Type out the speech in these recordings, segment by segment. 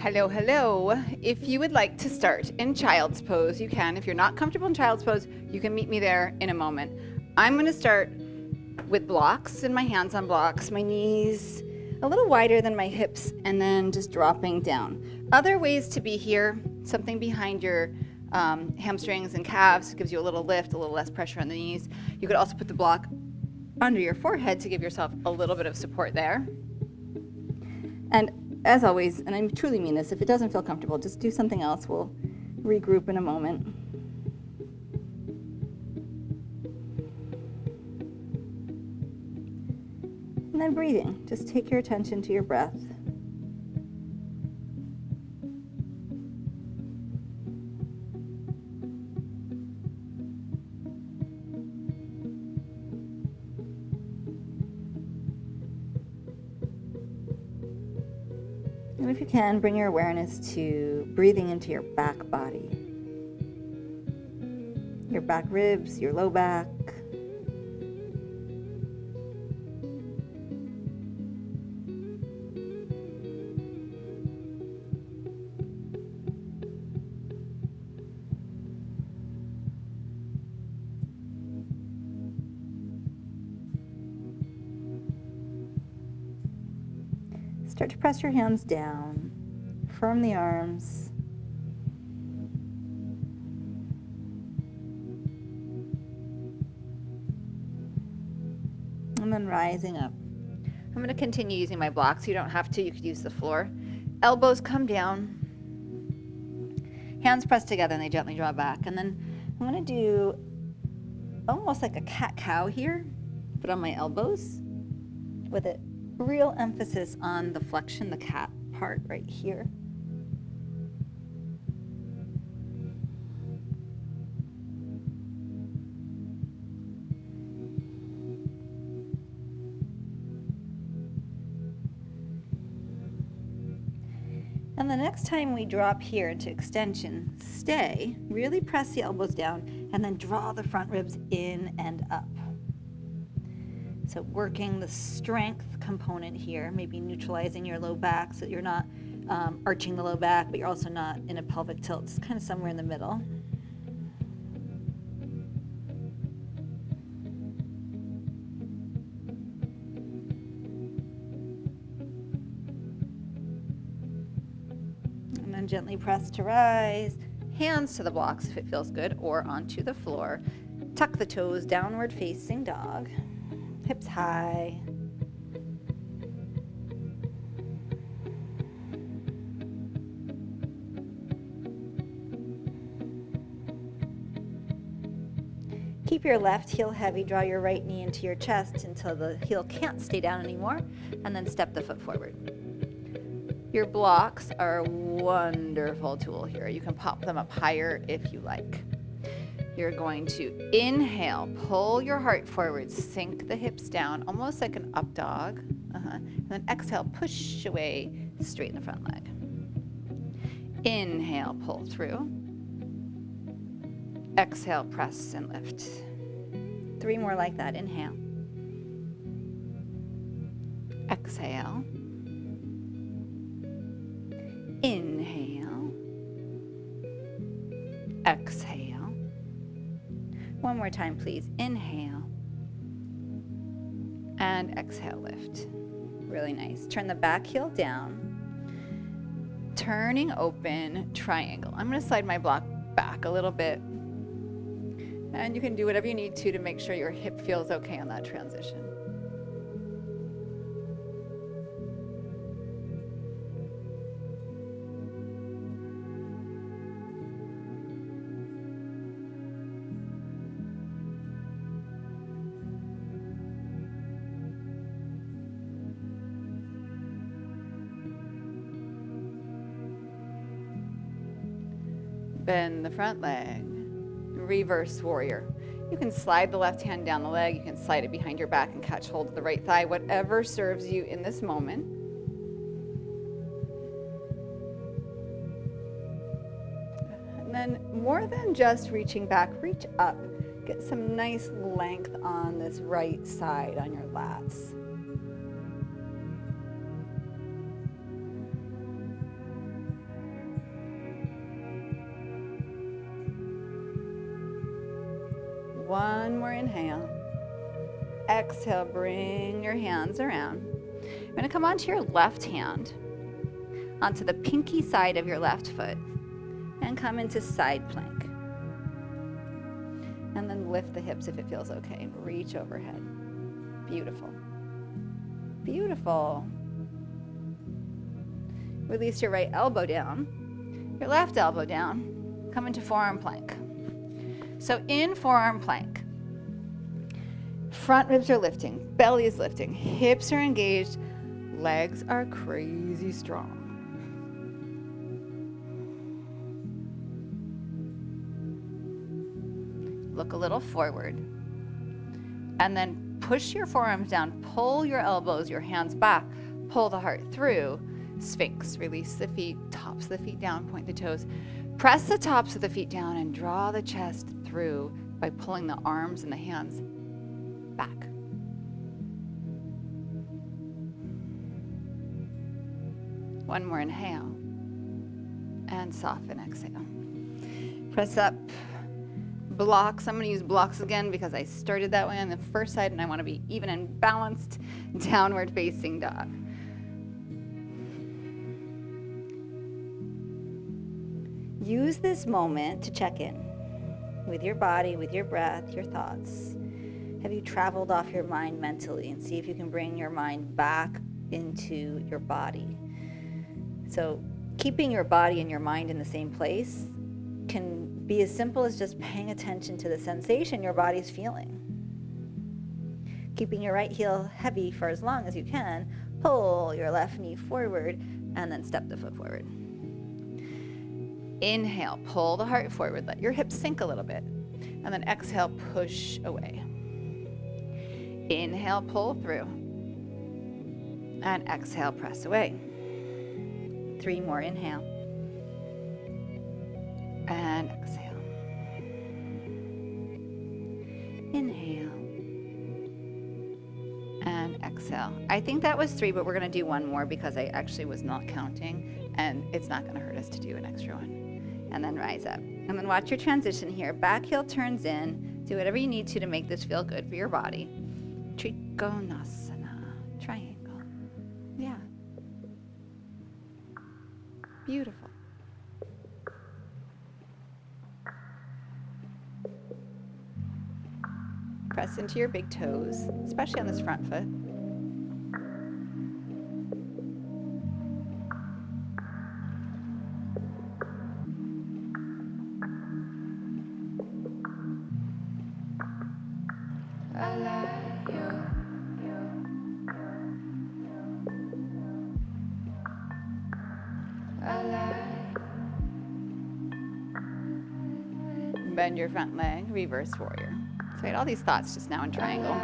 Hello, hello. If you would like to start in child's pose, you can. If you're not comfortable in child's pose, you can meet me there in a moment. I'm going to start with blocks and my hands on blocks, my knees a little wider than my hips, and then just dropping down. Other ways to be here, something behind your hamstrings and calves, gives you a little lift, a little less pressure on the knees. You could also put the block under your forehead to give yourself a little bit of support there. And as always, and I truly mean this, if it doesn't feel comfortable, just do something else. We'll regroup in a moment. And then breathing. Just take your attention to your breath. And if you can, bring your awareness to breathing into your back body. Your back ribs, your low back. Start to press your hands down, firm the arms. And then rising up. I'm going to continue using my blocks. You don't have to, you could use the floor. Elbows come down. Hands press together and they gently draw back. And then I'm going to do almost like a cat-cow here, but on my elbows with it. Real emphasis on the flexion, the cat part right here. And the next time we drop here into extension, stay, really press the elbows down, and then draw the front ribs in and up. So working the strength component here, maybe neutralizing your low back so that you're not arching the low back, but you're also not in a pelvic tilt. It's kind of somewhere in the middle. And then gently press to rise. Hands to the blocks if it feels good, or onto the floor. Tuck the toes, downward facing dog. Hips high. Keep your left heel heavy, draw your right knee into your chest until the heel can't stay down anymore, and then step the foot forward. Your blocks are a wonderful tool here. You can pop them up higher if you like. You're going to inhale, pull your heart forward, sink the hips down, almost like an up dog. And then exhale, push away, straighten the front leg. Inhale, pull through. Exhale, press and lift. 3 more like that. Inhale. Exhale. Inhale. Exhale. One more time, please. Inhale. And exhale, lift. Really nice. Turn the back heel down. Turning open, triangle. I'm going to slide my block back a little bit. And you can do whatever you need to make sure your hip feels okay on that transition. Bend the front leg, reverse warrior. You can slide the left hand down the leg, you can slide it behind your back and catch hold of the right thigh, whatever serves you in this moment. And then more than just reaching back, reach up. Get some nice length on this right side on your lats. One more inhale. Exhale, bring your hands around. You're gonna come onto your left hand, onto the pinky side of your left foot, and come into side plank. And then lift the hips if it feels okay. Reach overhead. Beautiful. Beautiful. Release your right elbow down, your left elbow down. Come into forearm plank. So in forearm plank, front ribs are lifting, belly is lifting, hips are engaged, legs are crazy strong. Look a little forward. And then push your forearms down, pull your elbows, your hands back, pull the heart through. Sphinx, release the feet, tops of the feet down, point the toes. Press the tops of the feet down and draw the chest through by pulling the arms and the hands back. One more inhale. And soften, exhale. Press up. Blocks. I'm going to use blocks again because I started that way on the first side and I want to be even and balanced. Downward facing dog. Use this moment to check in with your body, with your breath, your thoughts. Have you traveled off your mind mentally? And see if you can bring your mind back into your body. So keeping your body and your mind in the same place can be as simple as just paying attention to the sensation your body's feeling. Keeping your right heel heavy for as long as you can, pull your left knee forward, and then step the foot forward. Inhale, pull the heart forward, let your hips sink a little bit, and then exhale, push away. Inhale, pull through, and exhale, press away. 3 more, inhale, and exhale. Inhale, and exhale. I think that was 3, but we're gonna do 1 more because I actually was not counting, and it's not gonna hurt us to do an extra one. And then rise up. And then watch your transition here. Back heel turns in. Do whatever you need to make this feel good for your body. Trikonasana, triangle. Yeah. Beautiful. Press into your big toes, especially on this front foot. Bend your front leg, reverse warrior. So I had all these thoughts just now in triangle.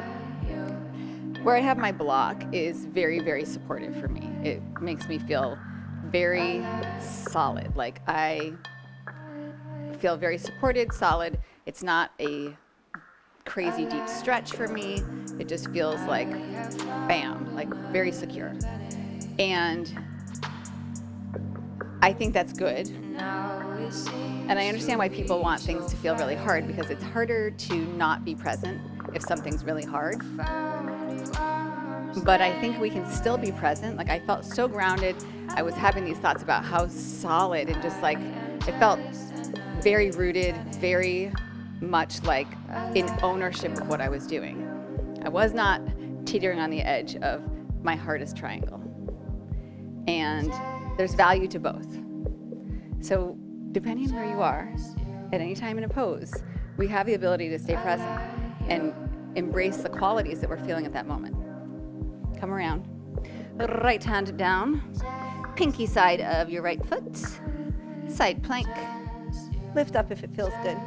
Where I have my block is very, very supportive for me. It makes me feel very solid. Like I feel very supported, solid. It's not a crazy deep stretch for me. It just feels like bam, like very secure. And I think that's good. And I understand why people want things to feel really hard because it's harder to not be present if something's really hard. But I think we can still be present. Like I felt so grounded. I was having these thoughts about how solid and just like, it felt very rooted, very much like in ownership of what I was doing. I was not teetering on the edge of my hardest triangle. And there's value to both. So depending on where you are, at any time in a pose, we have the ability to stay present and embrace the qualities that we're feeling at that moment. Come around. Right hand down, pinky side of your right foot, side plank. Lift up if it feels good.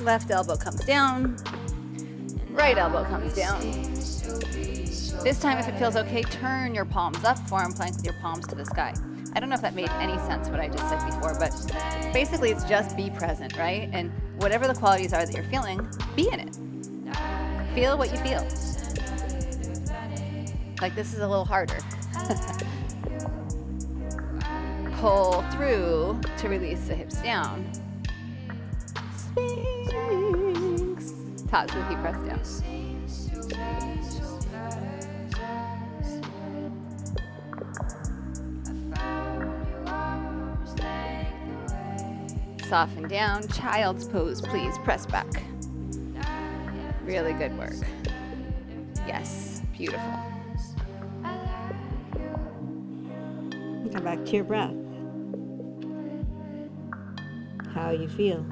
Left elbow comes down, right elbow comes down. This time, if it feels okay, turn your palms up, forearm plank with your palms to the sky. I don't know if that made any sense what I just said before, but basically it's just be present, right? And whatever the qualities are that you're feeling, be in it. Feel what you feel. Like this is a little harder. pull through to release the hips down. Sphinx. Tops of the feet press down. Soften down. Child's pose, please. Press back. Really good work. Yes, beautiful. Come back to your breath. How you feel.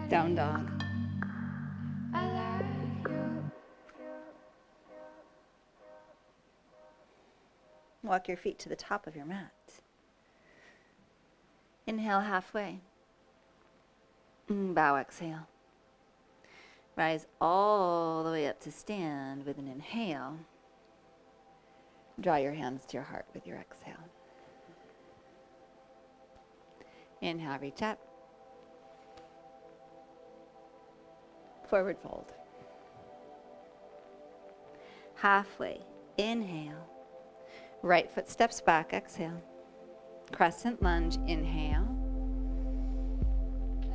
Down dog. Walk your feet to the top of your mat. Inhale halfway. Bow, exhale. Rise all the way up to stand with an inhale. Draw your hands to your heart with your exhale. Inhale, reach up. Forward fold. Halfway. Inhale. Right foot steps back. Exhale. Crescent lunge. Inhale.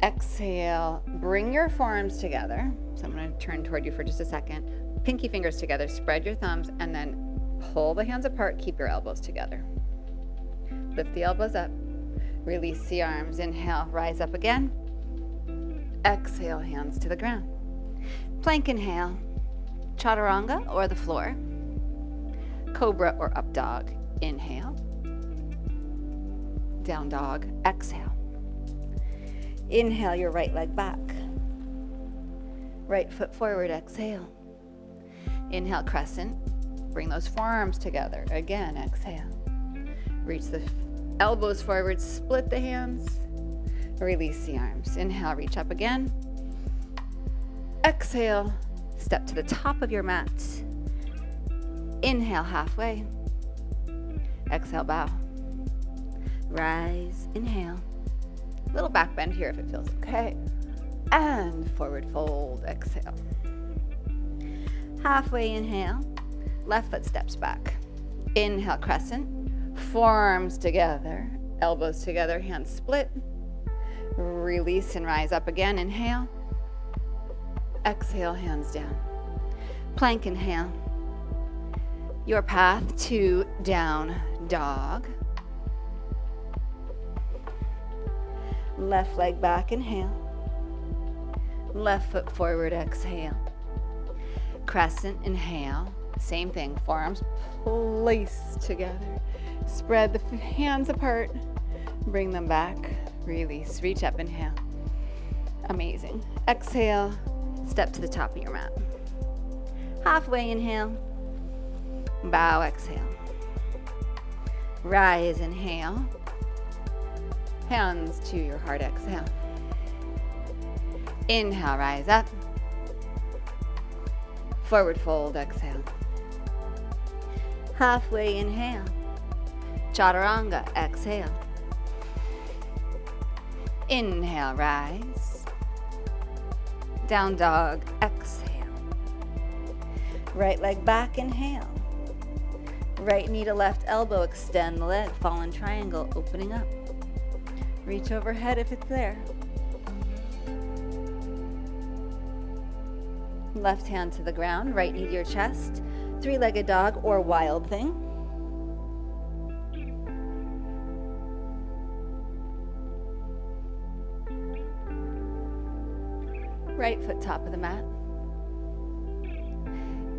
Exhale. Bring your forearms together. So I'm going to turn toward you for just a second. Pinky fingers together. Spread your thumbs and then pull the hands apart. Keep your elbows together. Lift the elbows up. Release the arms. Inhale. Rise up again. Exhale. Hands to the ground. Plank inhale, chaturanga or the floor, cobra or up dog, inhale, down dog, exhale. Inhale your right leg back, right foot forward, exhale. Inhale crescent, bring those forearms together, again, exhale. Reach the elbows forward, split the hands, release the arms. Inhale, reach up again. Exhale, step to the top of your mat. Inhale halfway. Exhale, bow. Rise, inhale. Little back bend here if it feels okay. And forward fold, exhale. Halfway inhale, left foot steps back. Inhale, crescent, forearms together, elbows together, hands split. Release and rise up again, inhale. Exhale, hands down. Plank inhale. Your path to down dog. Left leg back, inhale. Left foot forward, exhale. Crescent, inhale. Same thing, forearms placed together. Spread the hands apart. Bring them back. Release, reach up, inhale. Amazing. Exhale. Step to the top of your mat. Halfway inhale. Bow, exhale. Rise, inhale. Hands to your heart, exhale. Inhale, rise up. Forward fold, exhale. Halfway inhale. Chaturanga, exhale. Inhale, rise. Down dog, exhale. Right leg back, inhale. Right knee to left elbow, extend the leg, fallen triangle, opening up. Reach overhead if it's there. Left hand to the ground, right knee to your chest, three-legged dog or wild thing. Right foot top of the mat.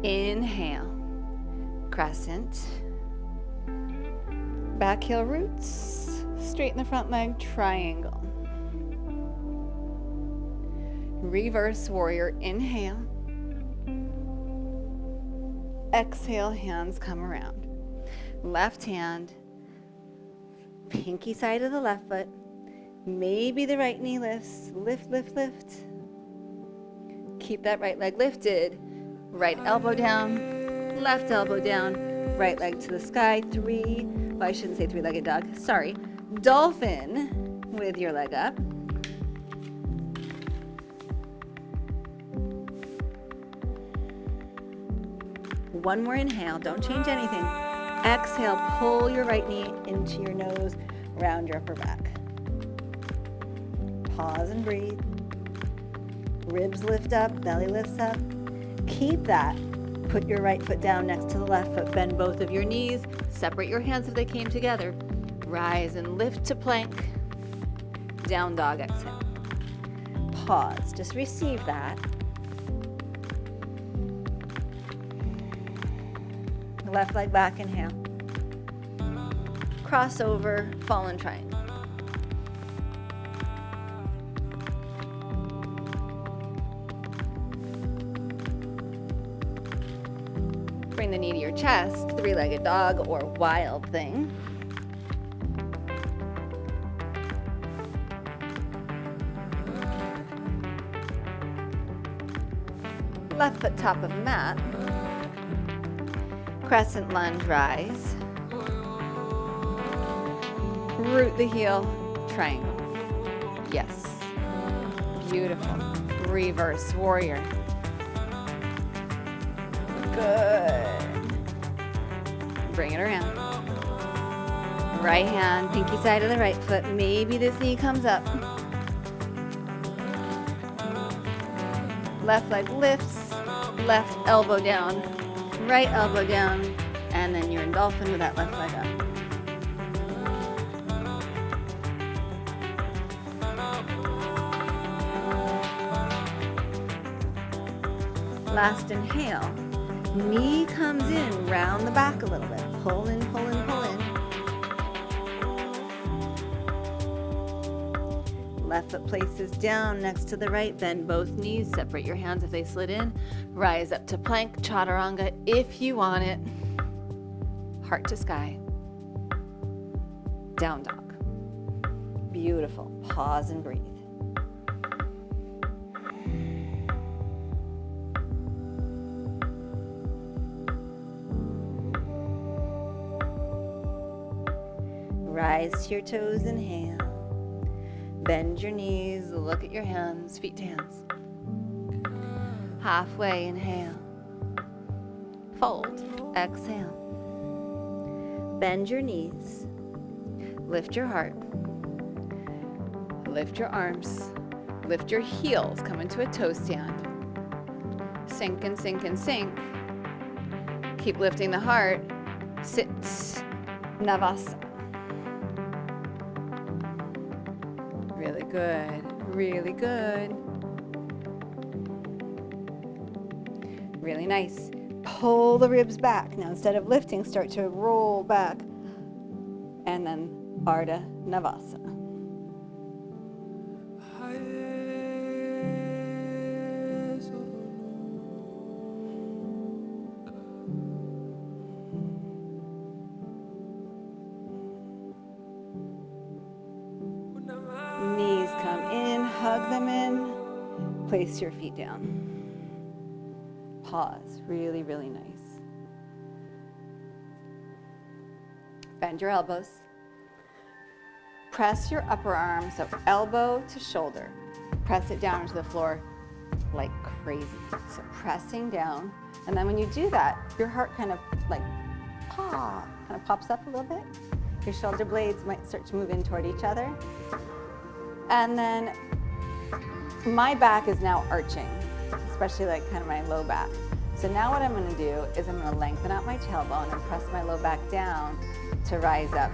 Inhale, crescent. Back heel roots, straighten the front leg, triangle. Reverse warrior, inhale. Exhale, hands come around. Left hand, pinky side of the left foot. Maybe the right knee lifts, lift, lift, lift. Keep that right leg lifted. Right elbow down, left elbow down. Right leg to the sky. Well, I shouldn't say three-legged dog. Sorry. Dolphin with your leg up. One more inhale. Don't change anything. Exhale, pull your right knee into your nose, round your upper back. Pause and breathe. Ribs lift up, belly lifts up. Keep that. Put your right foot down next to the left foot. Bend both of your knees. Separate your hands if they came together. Rise and lift to plank. Down dog, exhale. Pause. Just receive that. Left leg back, inhale. Cross over, fallen triangle. Bring the knee to your chest, three-legged dog or wild thing. Left foot top of mat. Crescent lunge, rise. Root the heel, triangle. Yes. Beautiful. Reverse warrior. Good. Bring it around. Right hand, pinky side of the right foot. Maybe this knee comes up. Left leg lifts, left elbow down, right elbow down, and then you're in dolphin with that left leg up. Last inhale. Knee comes in, round the back a little bit. Pull in, pull in, pull in. Left foot places down next to the right. Bend both knees. Separate your hands if they slid in. Rise up to plank, chaturanga if you want it. Heart to sky. Down dog. Beautiful. Pause and breathe. Rise to your toes, inhale. Bend your knees, look at your hands, feet to hands. Halfway, inhale. Fold, exhale. Bend your knees. Lift your heart. Lift your arms. Lift your heels, come into a toe stand. Sink and sink and sink. Keep lifting the heart. Sit, Navasana. Really good, really good. Really nice. Pull the ribs back. Now instead of lifting, start to roll back. And then Ardha Navasana. Knees come in, hug them in. Place your feet down. Pause. Really, really nice. Bend your elbows. Press your upper arm, so elbow to shoulder. Press it down into the floor like crazy. So pressing down. And then when you do that, your heart kind of like pops up a little bit. Your shoulder blades might start to move in toward each other. And then my back is now arching, especially like kind of my low back. So now what I'm going to do is I'm going to lengthen out my tailbone and press my low back down to rise up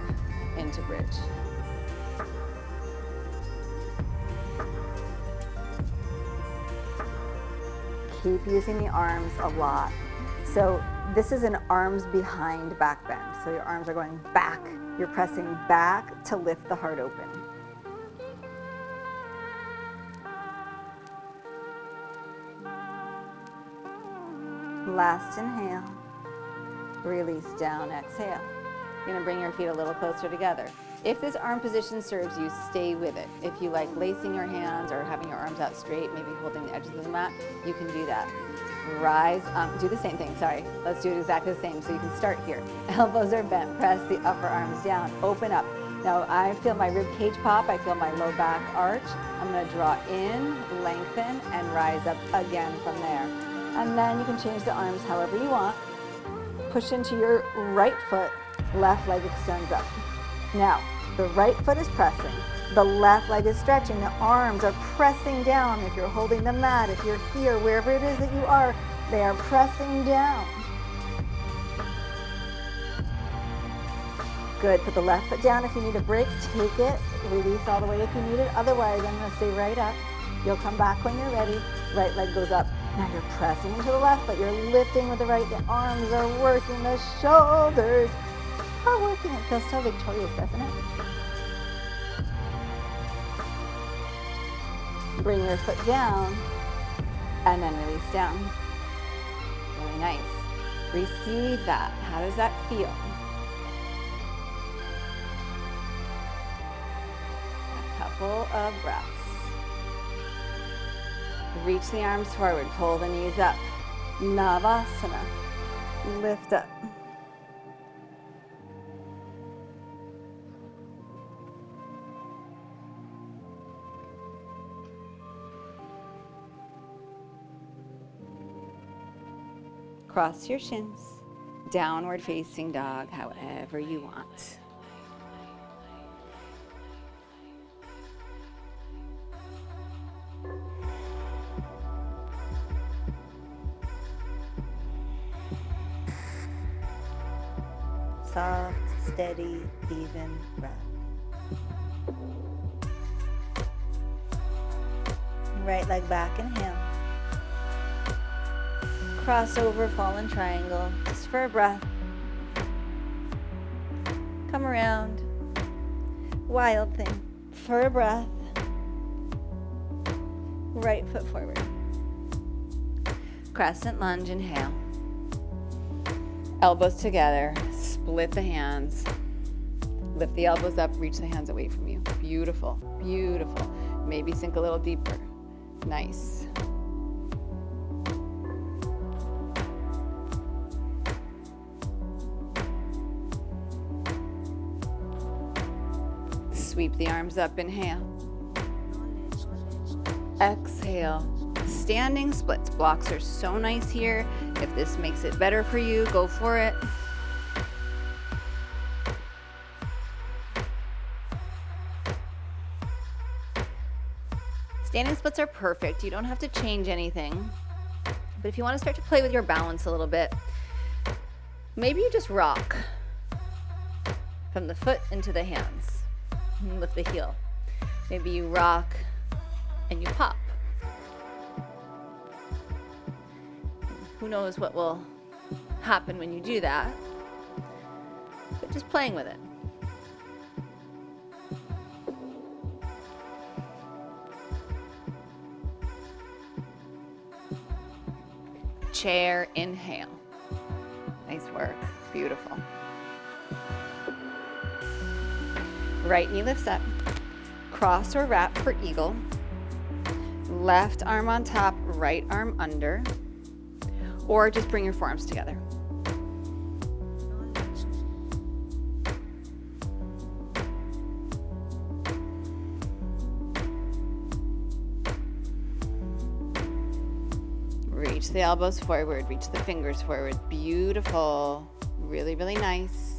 into bridge. Keep using the arms a lot. So this is an arms behind back bend. So your arms are going back. You're pressing back to lift the heart open. Last inhale, release down, exhale. You're gonna bring your feet a little closer together. If this arm position serves you, stay with it. If you like lacing your hands or having your arms out straight, maybe holding the edges of the mat, you can do that. Rise, do the same thing, sorry. Let's do it exactly the same. So you can start here. Elbows are bent, press the upper arms down, open up. Now I feel my rib cage pop, I feel my low back arch. I'm gonna draw in, lengthen, and rise up again from there. And then you can change the arms however you want. Push into your right foot, left leg extends up. Now, the right foot is pressing, the left leg is stretching, the arms are pressing down. If you're holding the mat, if you're here, wherever it is that you are, they are pressing down. Good, put the left foot down if you need a break, take it, release all the way if you need it. Otherwise, I'm gonna stay right up. You'll come back when you're ready. Right leg goes up. Now you're pressing into the left foot, you're lifting with the right, the arms are working, the shoulders are working. It feels so victorious, doesn't it? Bring your foot down and then release down. Really nice. Receive that. How does that feel? A couple of breaths. Reach the arms forward, pull the knees up. Navasana. Lift up. Cross your shins, downward facing dog, however you want. Soft, steady, even breath. Right leg back, inhale. Cross over, fallen triangle, just for a breath. Come around, wild thing, for a breath. Right foot forward. Crescent lunge, inhale. Elbows together, split the hands. Lift the elbows up, reach the hands away from you. Beautiful, beautiful. Maybe sink a little deeper. Nice. Sweep the arms up, inhale. Exhale. Standing splits. Blocks are so nice here. If this makes it better for you, go for it. Standing splits are perfect. You don't have to change anything. But if you want to start to play with your balance a little bit, maybe you just rock from the foot into the hands. And lift the heel. Maybe you rock and you pop. Who knows what will happen when you do that, but just playing with it. Chair, inhale. Nice work, beautiful. Right knee lifts up, cross or wrap for eagle. Left arm on top, right arm under. Or just bring your forearms together. Reach the elbows forward, reach the fingers forward. Beautiful. Really, really nice.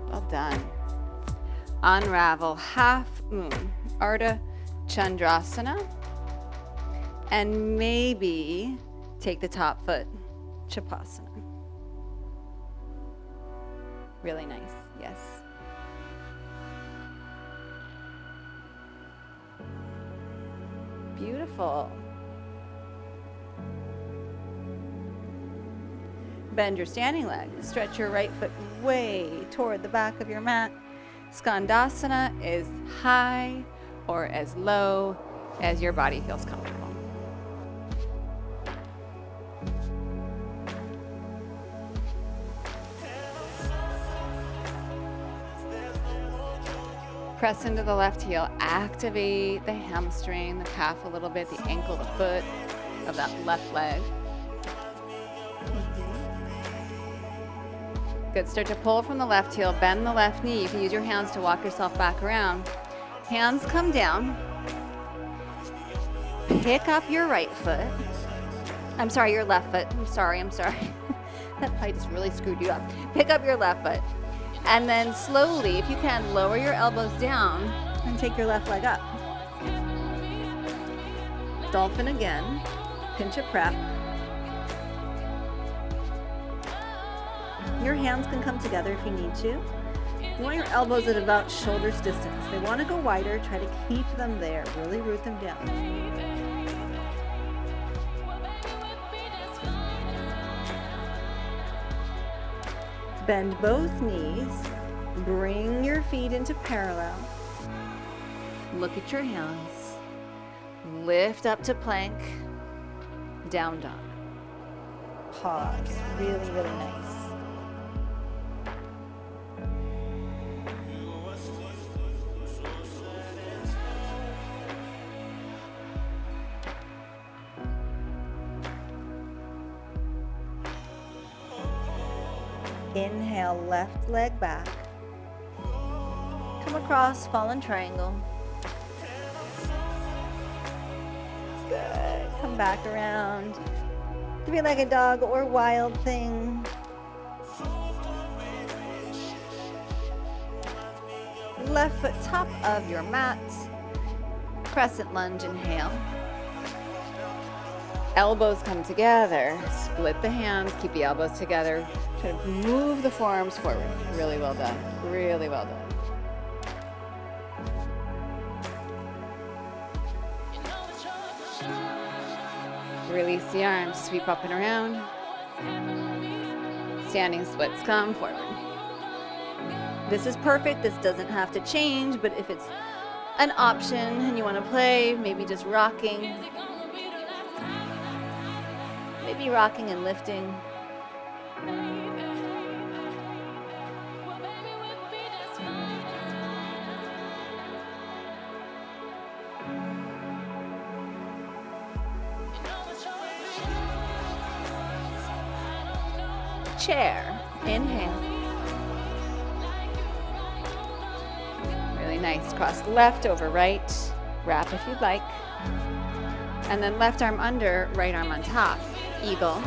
Well done. Unravel half moon, Ardha Chandrasana. And maybe take the top foot, Chapasana. Really nice, yes. Beautiful. Bend your standing leg. Stretch your right foot way toward the back of your mat. Skandasana is high or as low as your body feels comfortable. Press into the left heel, activate the hamstring, the calf a little bit, the ankle, the foot of that left leg. Good, start to pull from the left heel, bend the left knee. You can use your hands to walk yourself back around. Hands come down. Pick up your right foot. I'm sorry, your left foot. I'm sorry. That probably just really screwed you up. Pick up your left foot. And then slowly, if you can, lower your elbows down and take your left leg up. Dolphin again. Pinch a prep. Your hands can come together if you need to. You want your elbows at about shoulder's distance. They want to go wider. Try to keep them there. Really root them down. Bend both knees. Bring your feet into parallel. Look at your hands. Lift up to plank. Down dog. Pause. Really, really nice. Inhale, left leg back. Come across, fallen triangle. Good. Come back around. Three-legged dog or wild thing. Left foot top of your mat. Crescent lunge, inhale. Elbows come together. Split the hands, keep the elbows together. Try to move the forearms forward. Really well done. Really well done. Release the arms, sweep up and around. Standing splits, come forward. This is perfect. This doesn't have to change, but if it's an option and you want to play, maybe just rocking. Maybe rocking and lifting. Chair. Inhale. Really nice. Cross left over right. Wrap if you'd like. And then left arm under, right arm on top. Eagle.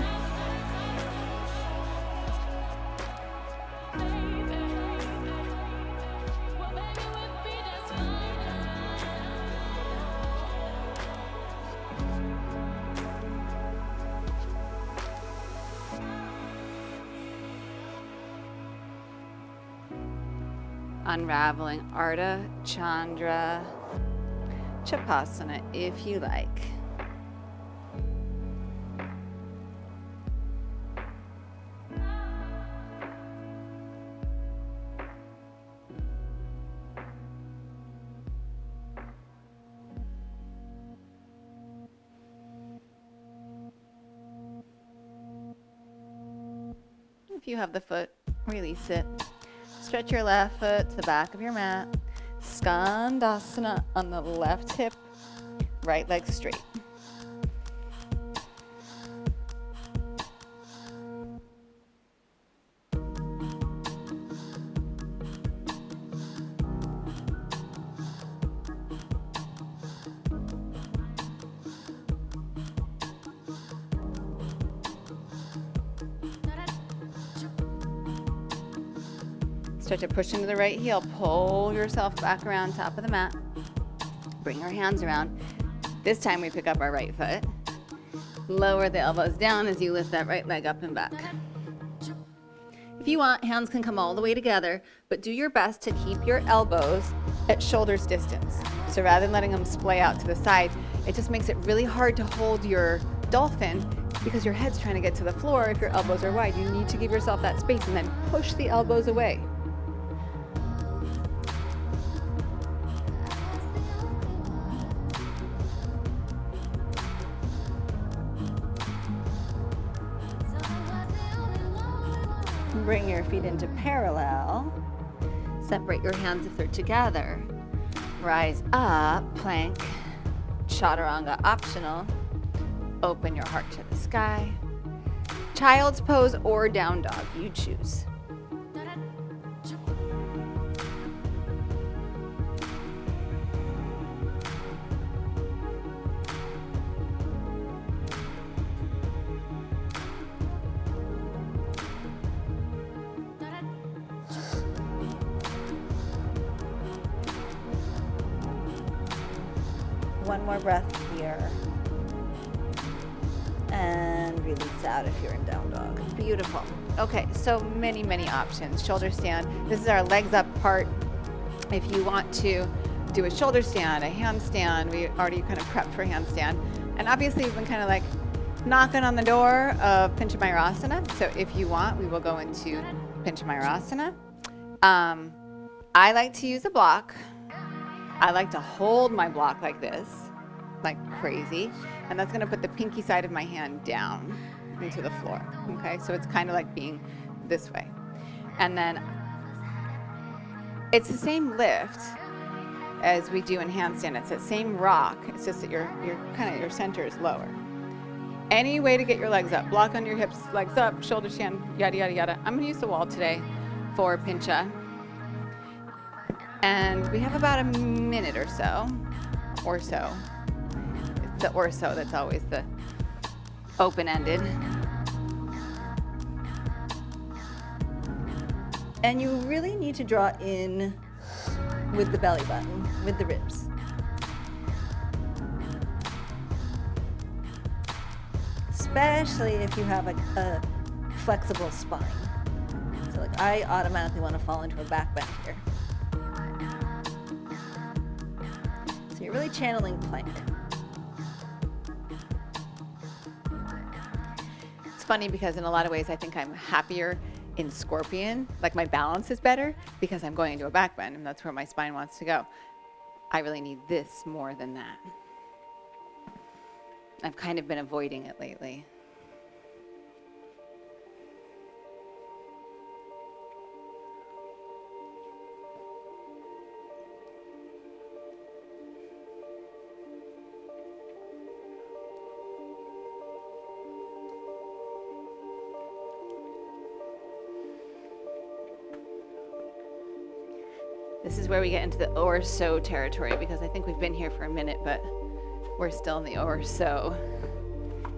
Unraveling Ardha Chandra Chapasana if you like. If you have the foot, release it. Stretch your left foot to the back of your mat. Skandasana on the left hip, right leg straight. Start to push into the right heel. Pull yourself back around top of the mat. Bring your hands around. This time we pick up our right foot. Lower the elbows down as you lift that right leg up and back. If you want, hands can come all the way together, but do your best to keep your elbows at shoulder's distance. So rather than letting them splay out to the side, it just makes it really hard to hold your dolphin because your head's trying to get to the floor. If your elbows are wide, you need to give yourself that space and then push the elbows away. Bring your feet into parallel. Separate your hands if they're together. Rise up, plank. Chaturanga optional. Open your heart to the sky. Child's pose or down dog, you choose. One more breath here. And release out if you're in down dog. Beautiful. Okay, so many options. Shoulder stand. This is our legs up part. If you want to do a shoulder stand, a handstand, we already kind of prepped for handstand. And obviously we've been kind of like knocking on the door of Panchamayurasana. So if you want, we will go into Panchamayurasana. I like to use a block. I like to hold my block like this, like crazy. And that's gonna put the pinky side of my hand down into the floor, okay? So it's kind of like being this way. And then it's the same lift as we do in handstand. It's that same rock, it's just that your center is lower. Any way to get your legs up, block on your hips, legs up, shoulder stand, yada, yada, yada. I'm gonna use the wall today for pincha. And we have about a minute or so. It's the or so that's always the open-ended. And you really need to draw in with the belly button, with the ribs. Especially if you have a flexible spine. So like I automatically want to fall into a back bend here. So you're really channeling plank. It's funny because in a lot of ways I think I'm happier in scorpion, like my balance is better because I'm going into a back bend and that's where my spine wants to go. I really need this more than that. I've kind of been avoiding it lately. This is where we get into the or so territory because I think we've been here for a minute, but we're still in the or so.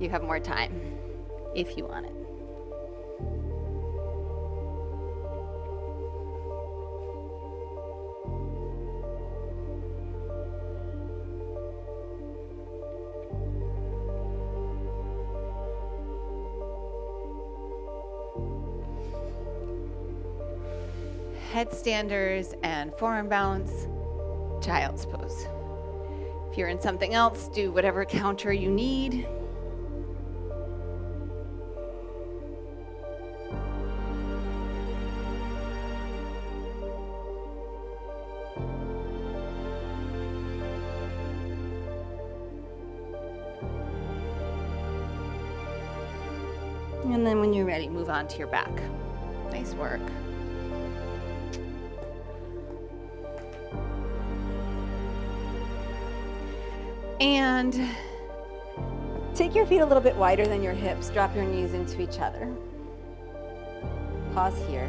You have more time if you want it. Headstanders and forearm balance, child's pose. If you're in something else, do whatever counter you need. And then when you're ready, move on to your back. Nice work. And take your feet a little bit wider than your hips. Drop your knees into each other. Pause here.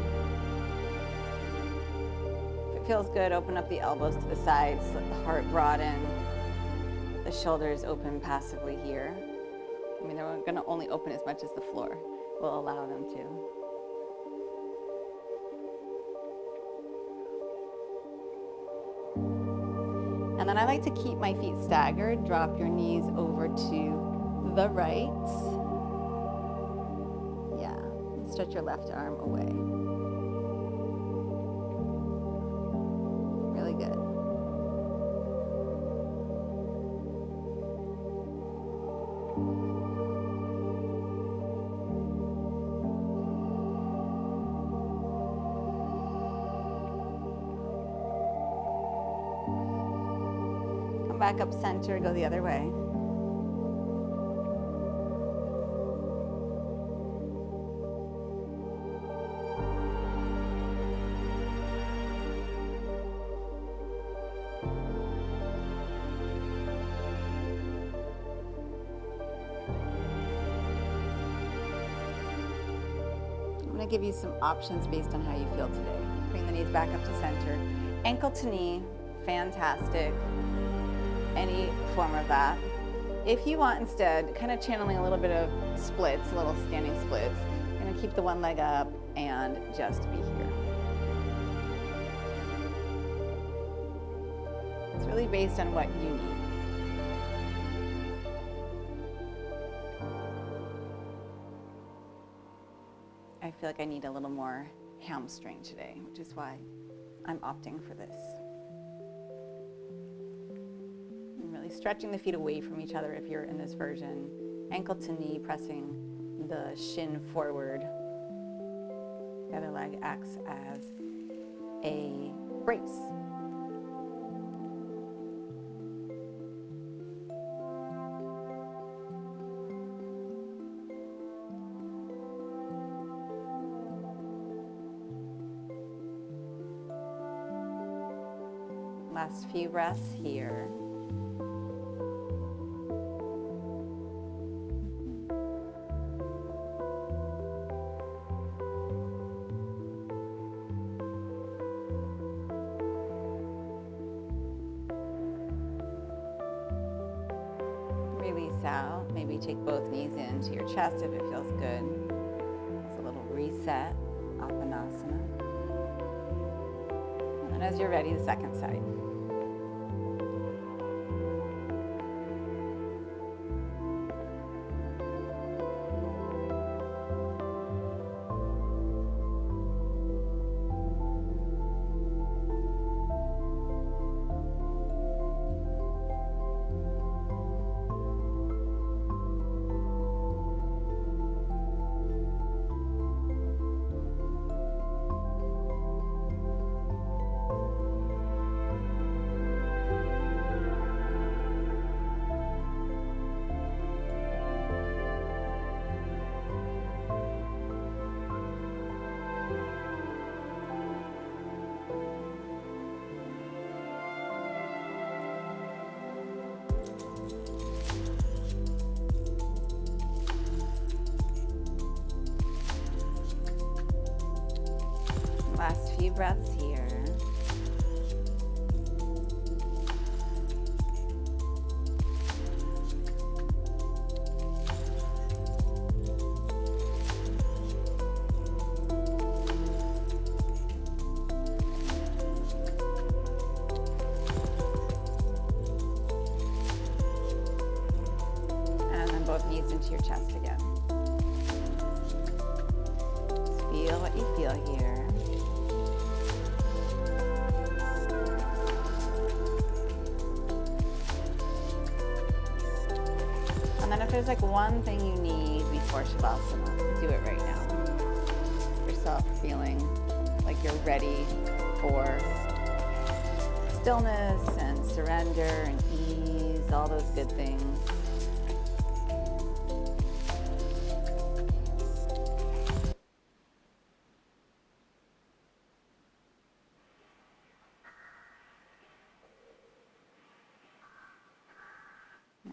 If it feels good, open up the elbows to the sides. Let the heart broaden. The shoulders open passively here. I mean, they're going to only open as much as the floor will allow them to. And then I like to keep my feet staggered. Drop your knees over to the right. Yeah, stretch your left arm away. Really good. Back up center, go the other way. I'm going to give you some options based on how you feel today. Bring the knees back up to center. Ankle to knee, fantastic. Any form of that. If you want instead, kind of channeling a little bit of splits, little standing splits, you're going to keep the one leg up and just be here. It's really based on what you need. I feel like I need a little more hamstring today, which is why I'm opting for this. I'm really stretching the feet away from each other if you're in this version. Ankle to knee, pressing the shin forward. The other leg acts as a brace. Last few breaths here. Release out. Maybe take both knees into your chest if it feels good. It's a little reset, Apanasana. And as you're ready, the second side. Last few breaths here. And then both knees into your chest again. Just feel what you feel here. And then if there's like one thing you need before Shavasana, do it right now. Yourself feeling like you're ready for stillness and surrender and ease, all those good things.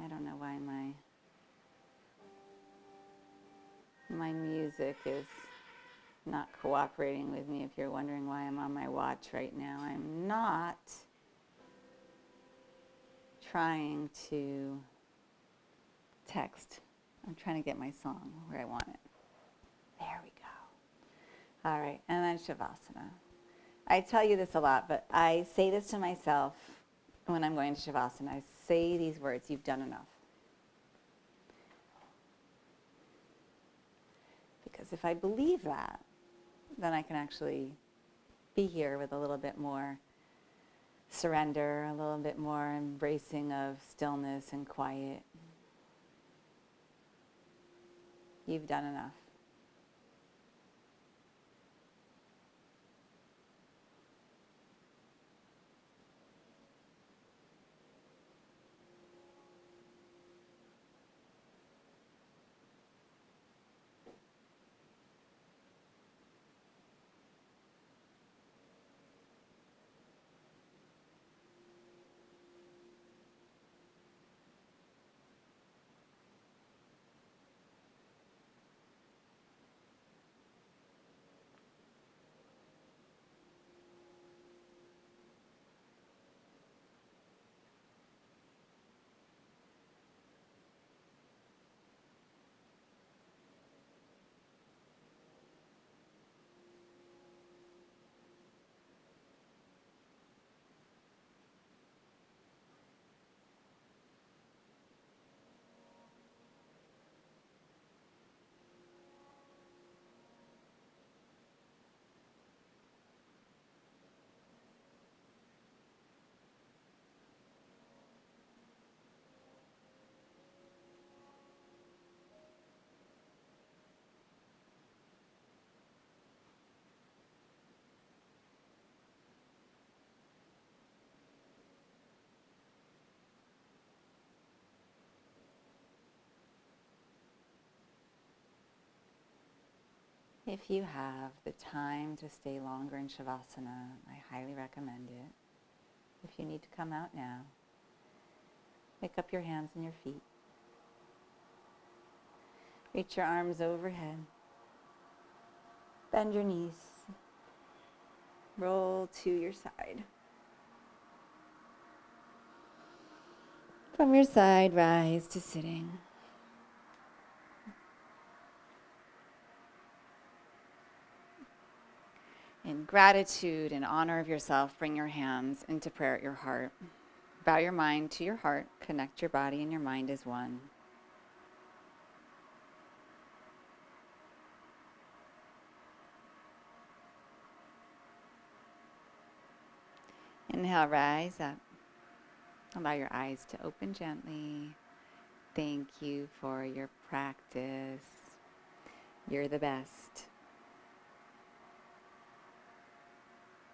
I don't know why my music is not cooperating with me. If you're wondering why I'm on my watch right now, I'm not trying to text. I'm trying to get my song where I want it. There we go. All right, and then Shavasana. I tell you this a lot, but I say this to myself when I'm going to Shavasana. I say these words, you've done enough. Because if I believe that, then I can actually be here with a little bit more surrender, a little bit more embracing of stillness and quiet. You've done enough. If you have the time to stay longer in Shavasana, I highly recommend it. If you need to come out now, pick up your hands and your feet. Reach your arms overhead. Bend your knees. Roll to your side. From your side, rise to sitting. In gratitude and honor of yourself, bring your hands into prayer at your heart. Bow your mind to your heart. Connect your body and your mind as one. Inhale, rise up. Allow your eyes to open gently. Thank you for your practice. You're the best.